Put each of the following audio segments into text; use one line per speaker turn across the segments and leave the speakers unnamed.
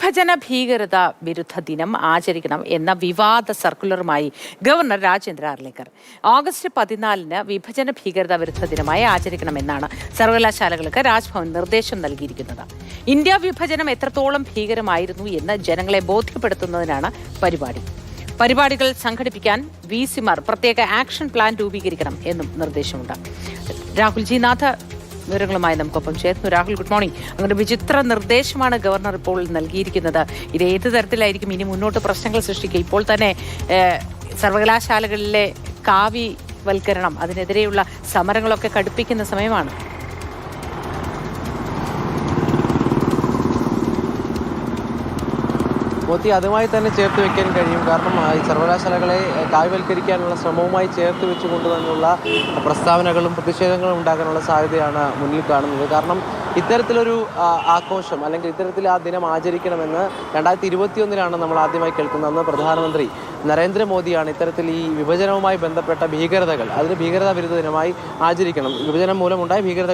വിഭജന ഭീകരത വിരുദ്ധ ദിനം ആചരിക്കണം എന്ന വിവാദ സർക്കുലറുമായി ഗവർണർ രാജേന്ദ്ര അർലേക്കർ. ഓഗസ്റ്റ് 14 വിഭജന ഭീകരത വിരുദ്ധ ദിനമായി ആചരിക്കണമെന്നാണ് സർവകലാശാലകൾക്ക് രാജ്ഭവൻ നിർദ്ദേശം നൽകിയിരിക്കുന്നത്. ഇന്ത്യ വിഭജനം എത്രത്തോളം ഭീകരമായിരുന്നു എന്ന് ജനങ്ങളെ ബോധ്യപ്പെടുത്തുന്നതിനാണ് പരിപാടികൾ സംഘടിപ്പിക്കാൻ വിസിമാർ പ്രത്യേക ആക്ഷൻ പ്ലാൻ രൂപീകരിക്കണം എന്നും നിർദ്ദേശമുണ്ട്. രാഹുൽ ജി നാഥ് വിവരങ്ങളുമായി നമുക്കൊപ്പം ചേർന്നു. Rahul, good morning. അങ്ങനെ വിചിത്ര നിർദ്ദേശമാണ് ഗവർണർ ഇപ്പോൾ നൽകിയിരിക്കുന്നത്. ഇത് ഏത് തരത്തിലായിരിക്കും ഇനി മുന്നോട്ട് പ്രശ്നങ്ങൾ സൃഷ്ടിക്കുക? ഇപ്പോൾ തന്നെ സർവകലാശാലകളിലെ കാവ്യവൽക്കരണം, അതിനെതിരെയുള്ള സമരങ്ങളൊക്കെ കടുപ്പിക്കുന്ന സമയമാണ്.
മോത്തി അതുമായി തന്നെ ചേർത്ത് വെക്കാൻ കഴിയും. കാരണം ഈ സർവകലാശാലകളെ കാവ്യവൽക്കരിക്കാനുള്ള ശ്രമവുമായി ചേർത്ത് വെച്ചുകൊണ്ട് തന്നെയുള്ള പ്രസ്താവനകളും പ്രതിഷേധങ്ങളും ഉണ്ടാകാനുള്ള സാധ്യതയാണ് മുന്നിൽ കാണുന്നത്. കാരണം ഇത്തരത്തിലൊരു ആഘോഷം അല്ലെങ്കിൽ ഇത്തരത്തിൽ ആ ദിനം ആചരിക്കണമെന്ന് 2021 നമ്മൾ ആദ്യമായി കേൾക്കുന്നത്. അന്ന് പ്രധാനമന്ത്രി നരേന്ദ്രമോദിയാണ് ഇത്തരത്തിൽ ഈ വിഭജനവുമായി ബന്ധപ്പെട്ട ഭീകരതകൾ അതിന് ഭീകരതാ വിരുദ്ധ ദിനമായി ആചരിക്കണം, വിഭജനം മൂലമുണ്ടായ ഭീകരത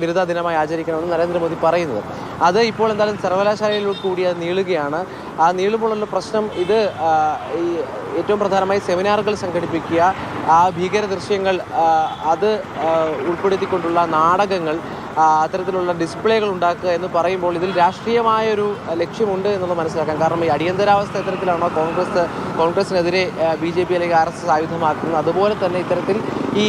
വിരുദ്ധ ദിനമായി ആചരിക്കണമെന്ന് നരേന്ദ്രമോദി പറയുന്നത്. അത് ഇപ്പോൾ എന്തായാലും സർവകലാശാലയിൽ കൂടി അത് നീളുകയാണ്. ആ നീളുമ്പോഴുള്ള പ്രശ്നം ഇത് ഈ ഏറ്റവും പ്രധാനമായി സെമിനാറുകൾ സംഘടിപ്പിക്കുക, ആ ഭീകര ദൃശ്യങ്ങൾ അത് ഉൾപ്പെടുത്തിക്കൊണ്ടുള്ള നാടകങ്ങൾ, അത്തരത്തിലുള്ള ഡിസ്പ്ലേകൾ ഉണ്ടാക്കുക എന്ന് പറയുമ്പോൾ ഇതിൽ രാഷ്ട്രീയമായൊരു ലക്ഷ്യമുണ്ട് എന്നുള്ളത് മനസ്സിലാക്കാം. കാരണം ഈ അടിയന്തരാവസ്ഥ ഇത്തരത്തിലാണോ കോൺഗ്രസിനെതിരെ BJP അല്ലെങ്കിൽ RSS ആയുധമാക്കുന്നത്, അതുപോലെ തന്നെ ഇത്തരത്തിൽ ഈ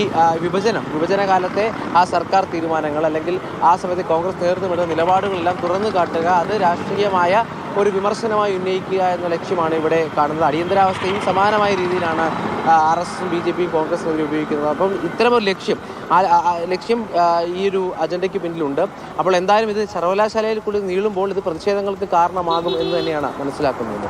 വിഭജന കാലത്തെ ആ സർക്കാർ തീരുമാനങ്ങൾ അല്ലെങ്കിൽ ആ സമയത്ത് കോൺഗ്രസ് നേതൃത്വമെടുത്ത നിലപാടുകളെല്ലാം തുറന്നു കാട്ടുക, അത് രാഷ്ട്രീയമായ ഒരു വിമർശനമായി ഉന്നയിക്കുക എന്ന ലക്ഷ്യമാണ് ഇവിടെ കാണുന്നത്. അടിയന്തരാവസ്ഥയും സമാനമായ രീതിയിലാണ് RSSും BJPയും കോൺഗ്രസിനെതിരെ ഉപയോഗിക്കുന്നത്. അപ്പം ഇത്തരമൊരു ലക്ഷ്യം ഈ ഒരു അജണ്ടയ്ക്ക് പിന്നിലുണ്ട്. അപ്പോൾ എന്തായാലും ഇത് സർവകലാശാലയിൽ കൂടി നീളുമ്പോൾ ഇത് പ്രതിഷേധങ്ങൾക്ക് കാരണമാകും എന്ന് തന്നെയാണ് മനസ്സിലാക്കുന്നത്.